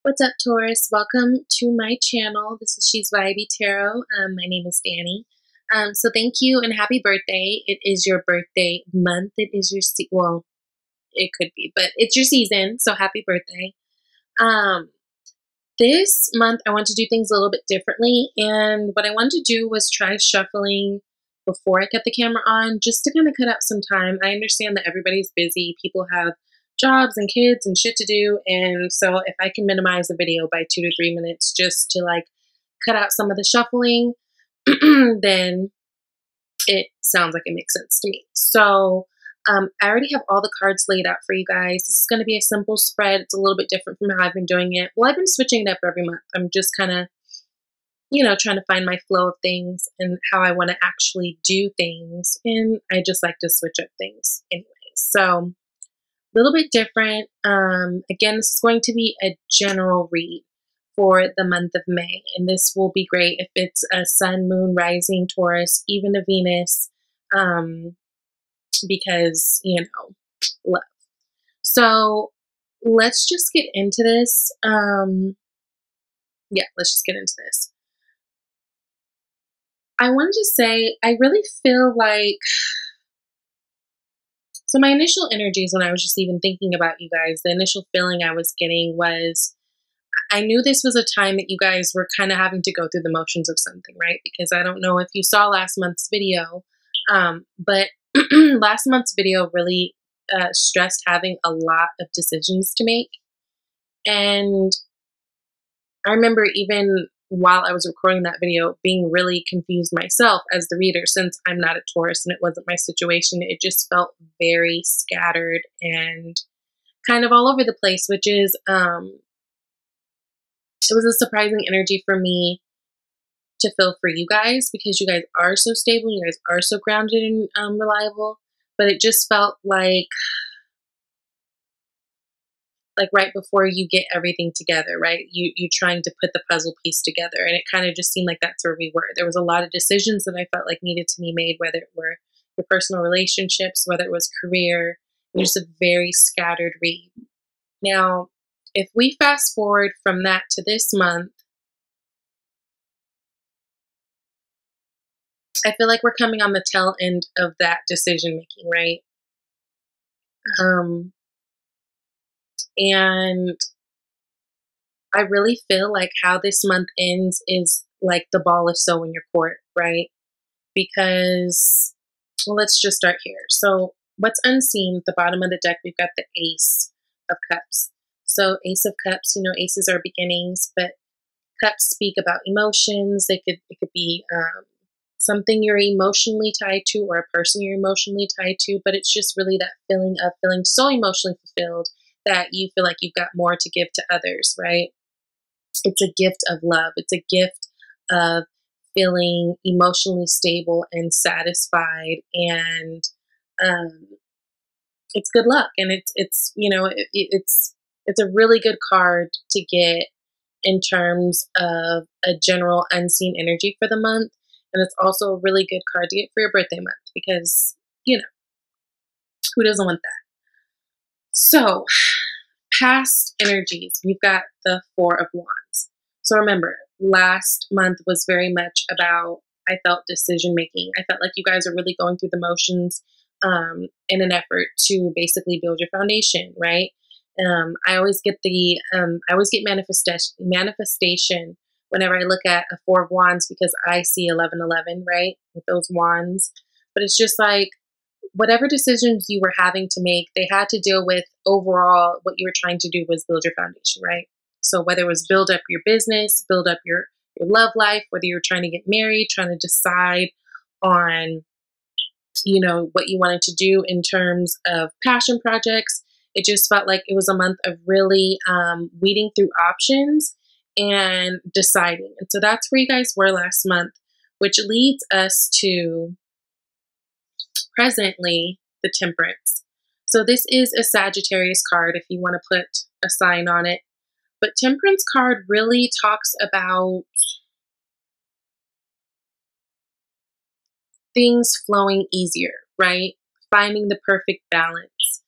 What's up, Taurus? Welcome to my channel. This is She's Vibey Tarot. My name is Danny. So thank you and happy birthday. It is your birthday month. It is your well, it could be, but it's your season. So happy birthday. Um, this month I want to do things a little bit differently, and what I wanted to do was try shuffling before I cut the camera on, just to kind of cut out some time. I understand that everybody's busy. People have jobs and kids and shit to do, and so if I can minimize the video by 2 to 3 minutes just to like cut out some of the shuffling, then it sounds like it makes sense to me. So I already have all the cards laid out for you guys. This is going to be a simple spread. It's a little bit different from how I've been doing it. Well, I've been switching it up every month. I'm just kind of, trying to find my flow of things and how I want to actually do things. And I just like to switch up things anyway. So a little bit different. Again, this is going to be a general read for the month of May. And this will be great if it's a sun, moon, rising, Taurus, even a Venus, because, love. So let's just get into this. Let's just get into this. I wanted to say, I really feel like, so my initial energies when I was just even thinking about you guys, the initial feeling I was getting was, I knew this was a time that you guys were kind of having to go through the motions of something, right? Because I don't know if you saw last month's video, but last month's video really stressed having a lot of decisions to make. And I remember even while I was recording that video being really confused myself as the reader, since I'm not a Taurus and it wasn't my situation. It just felt very scattered and kind of all over the place, which is, it was a surprising energy for me to feel for you guys, because you guys are so stable, you guys are so grounded and reliable, but it just felt like right before you get everything together, right? You trying to put the puzzle piece together. And it kind of just seemed like that's where we were. There was a lot of decisions that I felt like needed to be made, whether it were your personal relationships, whether it was career. It was just a very scattered read. Now, if we fast forward from that to this month, I feel like we're coming on the tail end of that decision making, right? And I really feel like how this month ends is like the ball is so in your court, right? Because, well, let's just start here. So what's unseen at the bottom of the deck, we've got the Ace of Cups. So Ace of Cups, aces are beginnings, but cups speak about emotions. It could be something you're emotionally tied to, or a person you're emotionally tied to, but it's just really that feeling of feeling so emotionally fulfilled that you feel like you've got more to give to others, right? It's a gift of love. It's a gift of feeling emotionally stable and satisfied, and it's good luck. And it's a really good card to get in terms of a general unseen energy for the month. And it's also a really good card to get for your birthday month, because, who doesn't want that? So, past energies, we've got the Four of Wands. So remember, last month was very much about, I felt, decision making. I felt like you guys are really going through the motions in an effort to basically build your foundation, right? I always get manifestation whenever I look at a Four of Wands, because I see 1111, right, with those wands. But it's just like, whatever decisions you were having to make, they had to deal with overall what you were trying to do was build your foundation, right? So whether it was build up your business, build up your love life, whether you were trying to get married, trying to decide on, what you wanted to do in terms of passion projects, it just felt like it was a month of really weeding through options and deciding. And so that's where you guys were last month, which leads us to presently the Temperance. So this is a Sagittarius card if you want to put a sign on it. But Temperance card really talks about things flowing easier, right? Finding the perfect balance.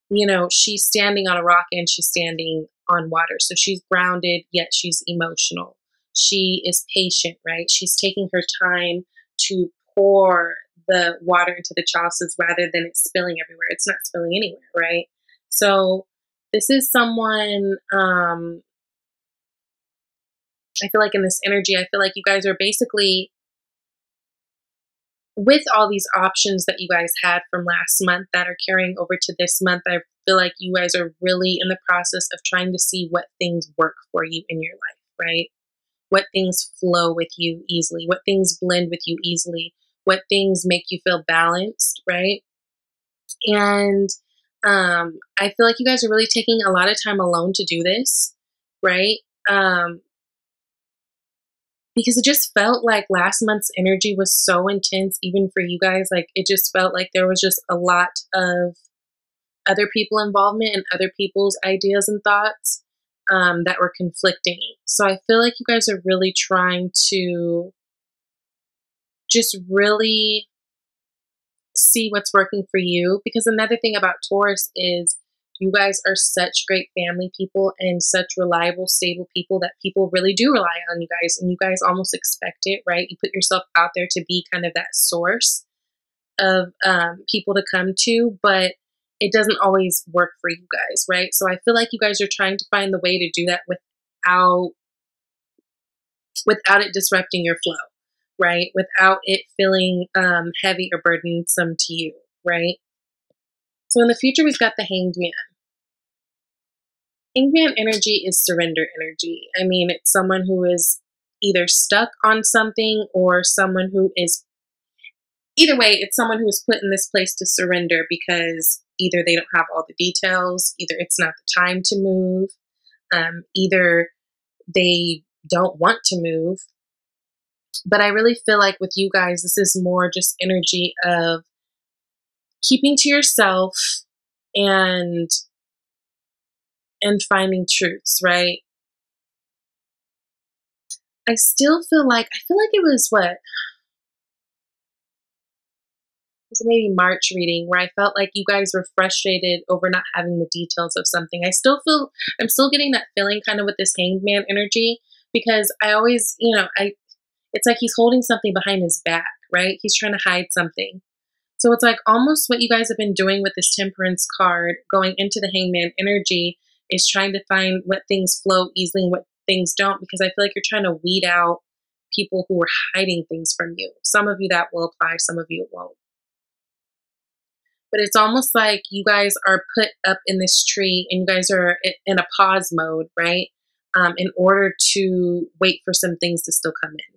you know, she's standing on a rock and she's standing on water. So she's grounded, yet she's emotional. She is patient, right? She's taking her time to pour the water into the chalices rather than it spilling everywhere. It's not spilling anywhere, right? So this is someone, I feel like in this energy, I feel like you guys are basically, with all these options that you guys had from last month that are carrying over to this month, I feel like you guys are really in the process of trying to see what things work for you in your life, right? What things flow with you easily, what things blend with you easily, what things make you feel balanced, right? And I feel like you guys are really taking a lot of time alone to do this, right? Um, because it just felt like last month's energy was so intense, even for you guys. Like, it just felt like there was just a lot of other people involvement and other people's ideas and thoughts that were conflicting. So I feel like you guys are really trying to just really see what's working for you. Because another thing about Taurus is you guys are such great family people and such reliable, stable people that people really do rely on you guys. And you guys almost expect it, right? You put yourself out there to be kind of that source of people to come to, but it doesn't always work for you guys, right? So I feel like you guys are trying to find the way to do that without it disrupting your flow, right? Without it feeling heavy or burdensome to you, right? So in the future, we've got the Hanged Man. Hanged Man energy is surrender energy. I mean, it's someone who is either stuck on something or someone who is, either way, it's someone who is put in this place to surrender because either they don't have all the details, either it's not the time to move, either they don't want to move. But I really feel like with you guys, this is more just energy of keeping to yourself and finding truths, right? I feel like it was maybe March reading where I felt like you guys were frustrated over not having the details of something. I'm still getting that feeling kind of with this Hanged Man energy because I always, it's like he's holding something behind his back, right? He's trying to hide something. So it's like almost what you guys have been doing with this Temperance card going into the Hangman energy is trying to find what things flow easily and what things don't, because I feel like you're trying to weed out people who are hiding things from you. Some of you that will apply, some of you it won't. But it's almost like you guys are put up in this tree and you guys are in a pause mode, right? In order to wait for some things to still come in.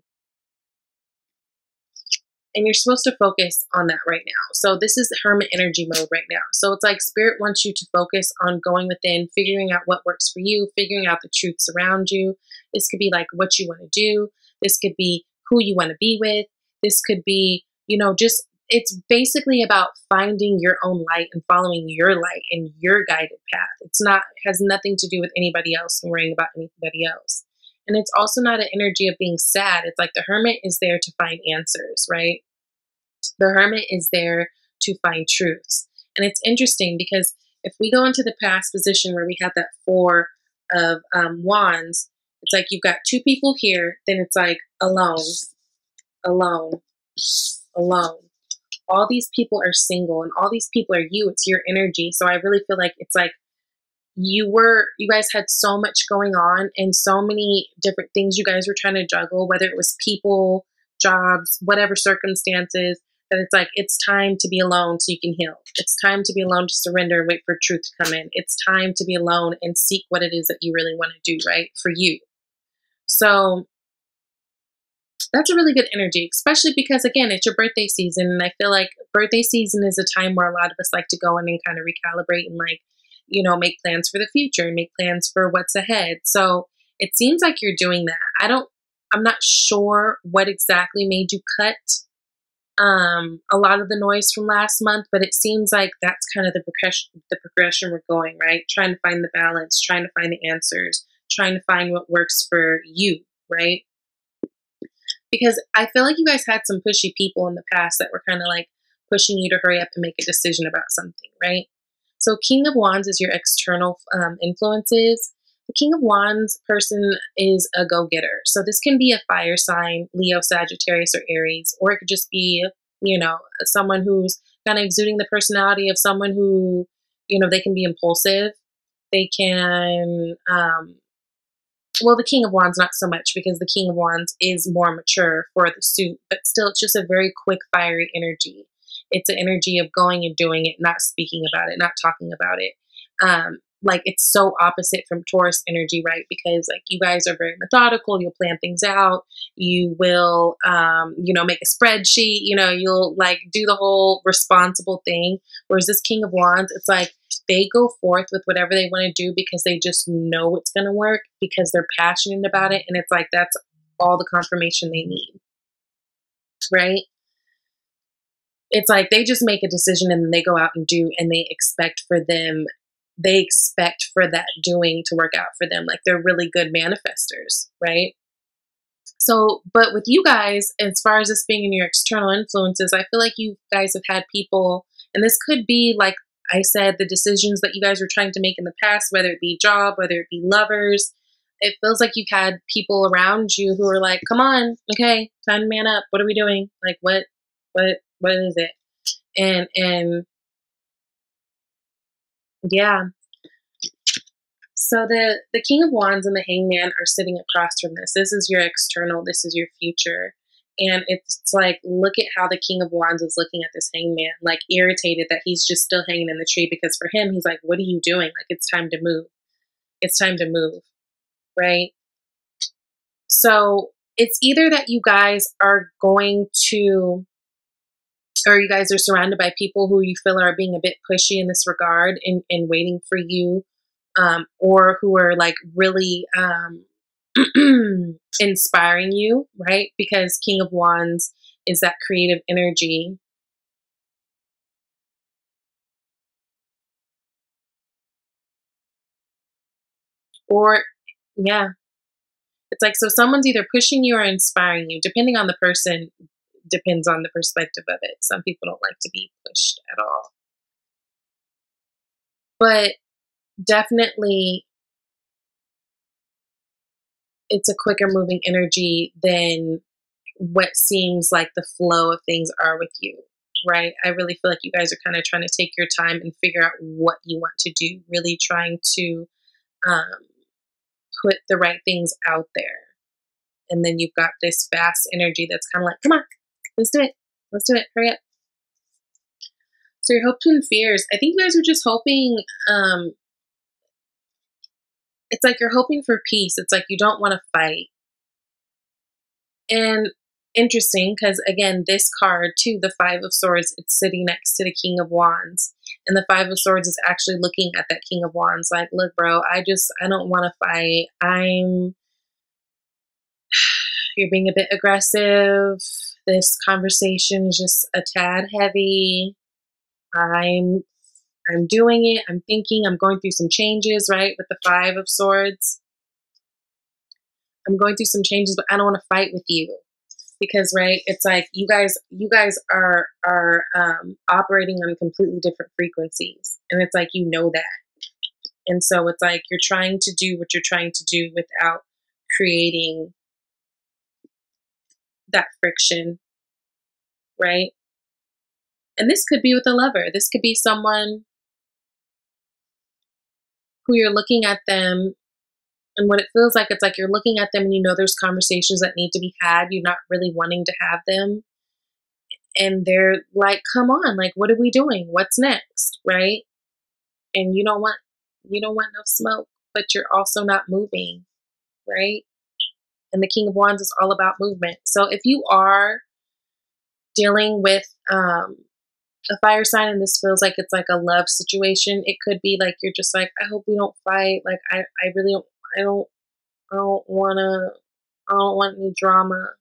And you're supposed to focus on that right now. So this is hermit energy mode right now. So it's like spirit wants you to focus on going within, figuring out what works for you, figuring out the truths around you. This could be like what you want to do. This could be who you want to be with. This could be, it's basically about finding your own light and following your light and your guided path. Has nothing to do with anybody else and worrying about anybody else. And it's also not an energy of being sad. It's like the hermit is there to find answers, right? The hermit is there to find truths. And it's interesting because if we go into the past position where we had that Four of Wands, it's like you've got two people here, then it's like alone, alone, alone. All these people are single and all these people are you. It's your energy. So I really feel like it's like you guys had so much going on and so many different things you guys were trying to juggle, whether it was people, jobs, whatever circumstances, that it's like, it's time to be alone so you can heal. It's time to be alone to surrender and wait for truth to come in. It's time to be alone and seek what it is that you really want to do, right? For you. So that's a really good energy, especially because, again, it's your birthday season. And I feel like birthday season is a time where a lot of us like to go in and kind of recalibrate and make plans for the future and make plans for what's ahead. So it seems like you're doing that. I'm not sure what exactly made you cut a lot of the noise from last month, but it seems like that's kind of the progression we're going, right? Trying to find the balance, trying to find the answers, trying to find what works for you, right? Because I feel like you guys had some pushy people in the past that were kind of like pushing you to hurry up and make a decision about something, right? So King of Wands is your external influences. The King of Wands person is a go-getter. So this can be a fire sign, Leo, Sagittarius, or Aries, or it could just be, you know, someone who's kind of exuding the personality of someone who, you know, they can be impulsive. They can, well, the King of Wands, not so much, because the King of Wands is more mature for the suit, but still, it's just a very quick, fiery energy. It's an energy of going and doing it, not speaking about it, not talking about it. Like it's so opposite from Taurus energy, right? Because like you guys are very methodical, you'll plan things out, you will, you know, make a spreadsheet, you know, you'll like do the whole responsible thing. Whereas this King of Wands, it's like they go forth with whatever they want to do because they just know it's going to work because they're passionate about it. And it's like, that's all the confirmation they need, right? It's like they just make a decision and then they go out and do, and they expect for that doing to work out for them. Like they're really good manifestors, right? So, but with you guys, as far as this being in your external influences, I feel like you guys have had people, and this could be, like I said, the decisions that you guys were trying to make in the past, whether it be job, whether it be lovers. It feels like you've had people around you who are like, come on, okay, time to man up. What are we doing? Like, what is it? And yeah. So the King of Wands and the Hangman are sitting across from this. This is your external. This is your future. And it's like, look at how the King of Wands is looking at this Hangman, like irritated that he's just still hanging in the tree, because for him, he's like, what are you doing? Like, it's time to move. It's time to move, right? So it's either that you guys are going to, or you guys are surrounded by people who you feel are being a bit pushy in this regard and waiting for you, or who are like really inspiring you, right? Because King of Wands is that creative energy. Or, yeah, it's like, so someone's either pushing you or inspiring you, depending on the person, depends on the perspective of it. Some people don't like to be pushed at all. But definitely, it's a quicker moving energy than what seems like the flow of things are with you, right? I really feel like you guys are kind of trying to take your time and figure out what you want to do, really trying to put the right things out there. And then you've got this fast energy that's kind of like, come on, let's do it. Let's do it. Hurry up. So your hopes and fears, I think you guys are just hoping, it's like you're hoping for peace. It's like you don't want to fight. And interesting, because again, this card too, the Five of Swords, it's sitting next to the King of Wands. And the Five of Swords is actually looking at that King of Wands like, look, bro, I don't want to fight. You're being a bit aggressive. This conversation is just a tad heavy. I'm doing it. I'm thinking. I'm going through some changes, right? With the Five of Swords. I'm going through some changes, but I don't want to fight with you. Because, right, it's like you guys are operating on completely different frequencies. And it's like, you know that. And so it's like you're trying to do what you're trying to do without creating that friction, right? And this could be with a lover. This could be someone who you're looking at them, and what it feels like, it's like you're looking at them and you know there's conversations that need to be had. You're not really wanting to have them. And they're like, come on, like, what are we doing? What's next, right? And you don't want no smoke, but you're also not moving, right? And the King of Wands is all about movement. So if you are dealing with a fire sign and this feels like it's like a love situation, it could be like you're just like, I hope we don't fight. Like I really don't, I don't want any drama.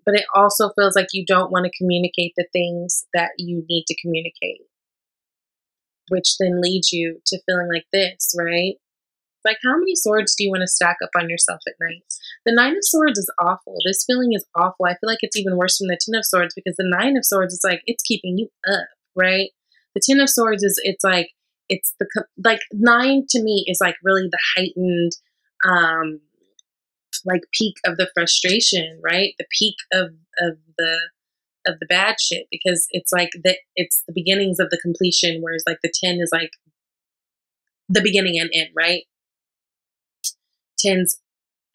But it also feels like you don't want to communicate the things that you need to communicate, which then leads you to feeling like this, right? Like, how many swords do you want to stack up on yourself at night? The Nine of Swords is awful. This feeling is awful. I feel like it's even worse than the Ten of Swords, because the Nine of Swords is like, it's keeping you up, right? The Ten of Swords is, it's like, it's the, like 9 to me is like really the heightened, like peak of the frustration, right? The peak of the bad shit, because it's like it's the beginnings of the completion, whereas like the 10 is like the beginning and end, right? 10s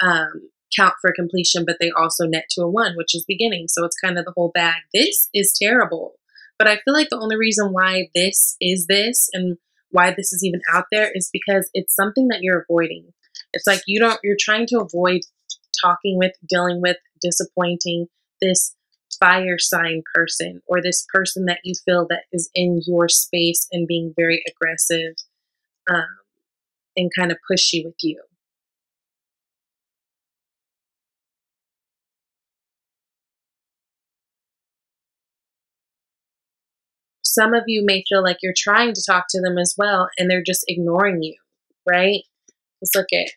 count for completion, but they also net to a 1, which is beginning. So it's kind of the whole bag. This is terrible. But I feel like the only reason why this is this and why this is even out there is because it's something that you're avoiding. It's like you're trying to avoid talking with, dealing with, disappointing this fire sign person, or this person that you feel that is in your space and being very aggressive and kind of pushy with you. Some of you may feel like you're trying to talk to them as well, and they're just ignoring you, right? Let's look at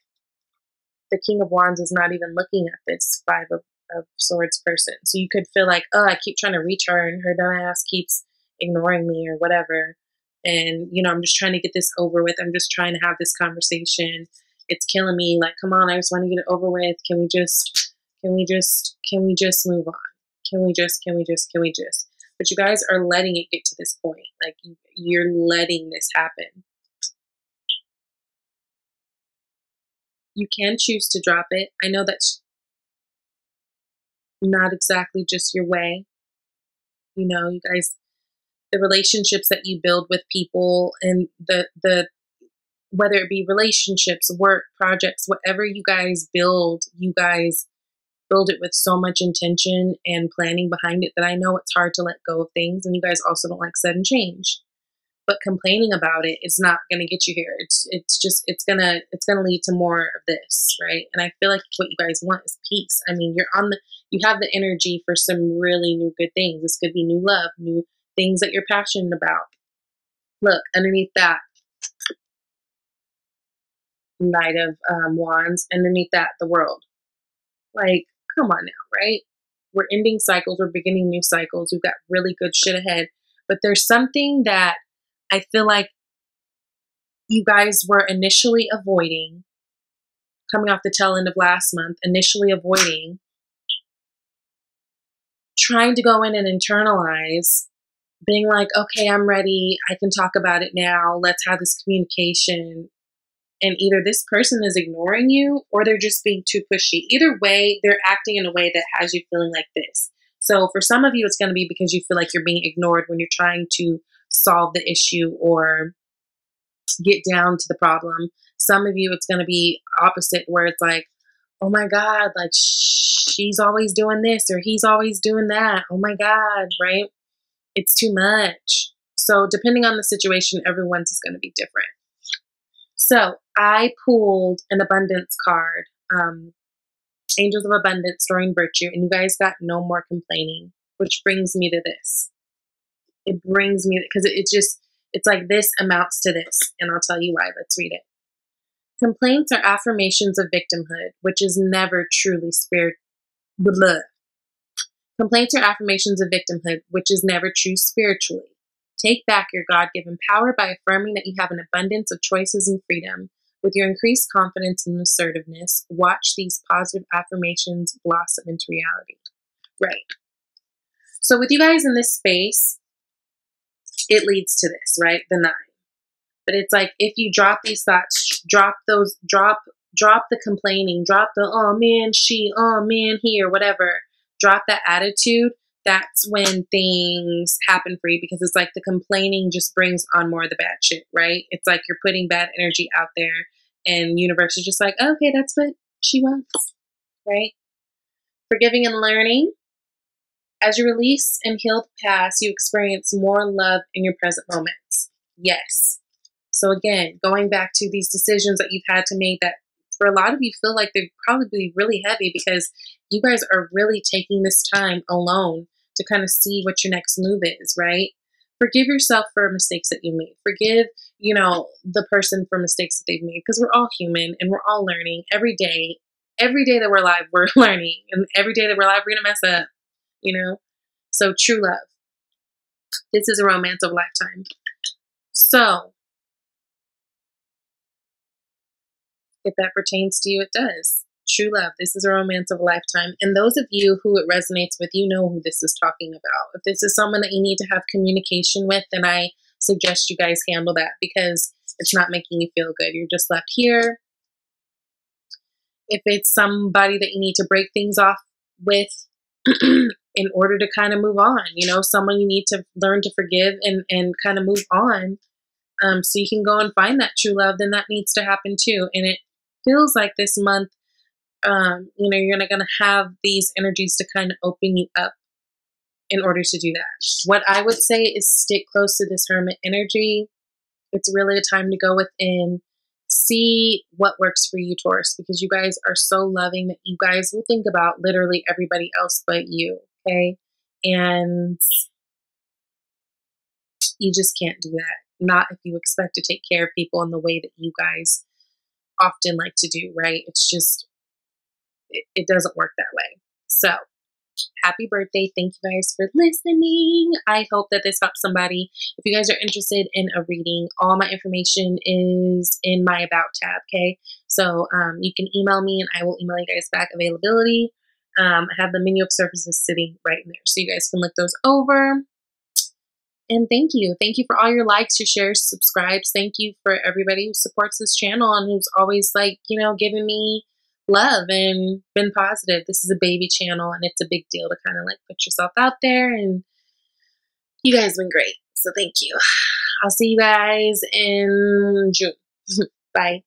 the King of Wands is not even looking at this Five of Swords person. So you could feel like, oh, I keep trying to reach her and her dumb ass keeps ignoring me or whatever. And, you know, I'm just trying to get this over with. I'm just trying to have this conversation. It's killing me. Like, come on, I just want to get it over with. Can we just move on? Can we just? But you guys are letting it get to this point. Like, you're letting this happen. You can choose to drop it. I know that's not exactly just your way. You know, you guys, the relationships that you build with people, and the whether it be relationships, work, projects, whatever you guys build it with so much intention and planning behind it that I know it's hard to let go of things, and you guys also don't like sudden change. But complaining about it is not going to get you here. It's gonna lead to more of this, right? And I feel like what you guys want is peace. I mean, you have the energy for some really new good things. This could be new love, new things that you're passionate about. Look, underneath that Knight of Wands, underneath that, the World. Like, come on now, right? We're ending cycles, we're beginning new cycles. We've got really good shit ahead. But there's something that I feel like you guys were initially avoiding, coming off the tail end of last month, initially avoiding, trying to go in and internalize, being like, okay, I'm ready. I can talk about it now. Let's have this communication. And either this person is ignoring you or they're just being too pushy. Either way, they're acting in a way that has you feeling like this. So for some of you, it's going to be because you feel like you're being ignored when you're trying to solve the issue or get down to the problem. Some of you, it's going to be opposite, where it's like, oh my God, like she's always doing this or he's always doing that. Oh my God, right? It's too much. So depending on the situation, everyone's is going to be different. So I pulled an abundance card, Angels of Abundance, Storing Virtue, and you guys got no more complaining, which brings me to this. It brings me, because it's like this amounts to this, and I'll tell you why. Let's read it. Complaints are affirmations of victimhood, which is never truly Complaints are affirmations of victimhood, which is never true spiritually. Take back your God-given power by affirming that you have an abundance of choices and freedom. With your increased confidence and assertiveness, watch these positive affirmations blossom into reality. Right. So with you guys in this space, it leads to this, right? The 9. But it's like, if you drop these thoughts, drop the complaining, drop the, oh man, he, or whatever, drop that attitude. That's when things happen for you, because it's like the complaining just brings on more of the bad shit, right? It's like you're putting bad energy out there, and universe is just like, oh, okay, that's what she wants, right? Forgiving and learning. As you release and heal the past, you experience more love in your present moments. Yes. So again, going back to these decisions that you've had to make, that for a lot of you feel like they're probably really heavy, because you guys are really taking this time alone to kind of see what your next move is, right? Forgive yourself for mistakes that you made. Forgive, the person for mistakes that they've made, because we're all human and we're all learning every day. Every day that we're alive, we're learning. And every day that we're alive, we're going to mess up, So true love. This is a romance of a lifetime. So, if that pertains to you, it does. True love. This is a romance of a lifetime. And those of you who it resonates with, you know who this is talking about. If this is someone that you need to have communication with, then I suggest you guys handle that because it's not making you feel good. You're just left here. If it's somebody that you need to break things off with in order to kind of move on, you know, someone you need to learn to forgive and kind of move on, so you can go and find that true love, then that needs to happen too. And it feels like this month, you know, you're going to have these energies to kind of open you up in order to do that. What I would say is stick close to this hermit energy. It's really a time to go within, see what works for you, Taurus, because you guys are so loving that you guys will think about literally everybody else but you, okay? And you just can't do that. Not if you expect to take care of people in the way that you guys often like to do, right? It's just, it doesn't work that way. So, happy birthday. Thank you guys for listening. I hope that this helps somebody. If you guys are interested in a reading, all my information is in my About tab, okay? So you can email me and I will email you guys back availability. I have the menu of services sitting right in there. So you guys can look those over. And thank you. Thank you for all your likes, your shares, subscribes. Thank you for everybody who supports this channel and who's always like, you know, giving me love and been positive. This is a baby channel and it's a big deal to kind of like put yourself out there, and you guys have been great. So thank you. I'll see you guys in June. Bye.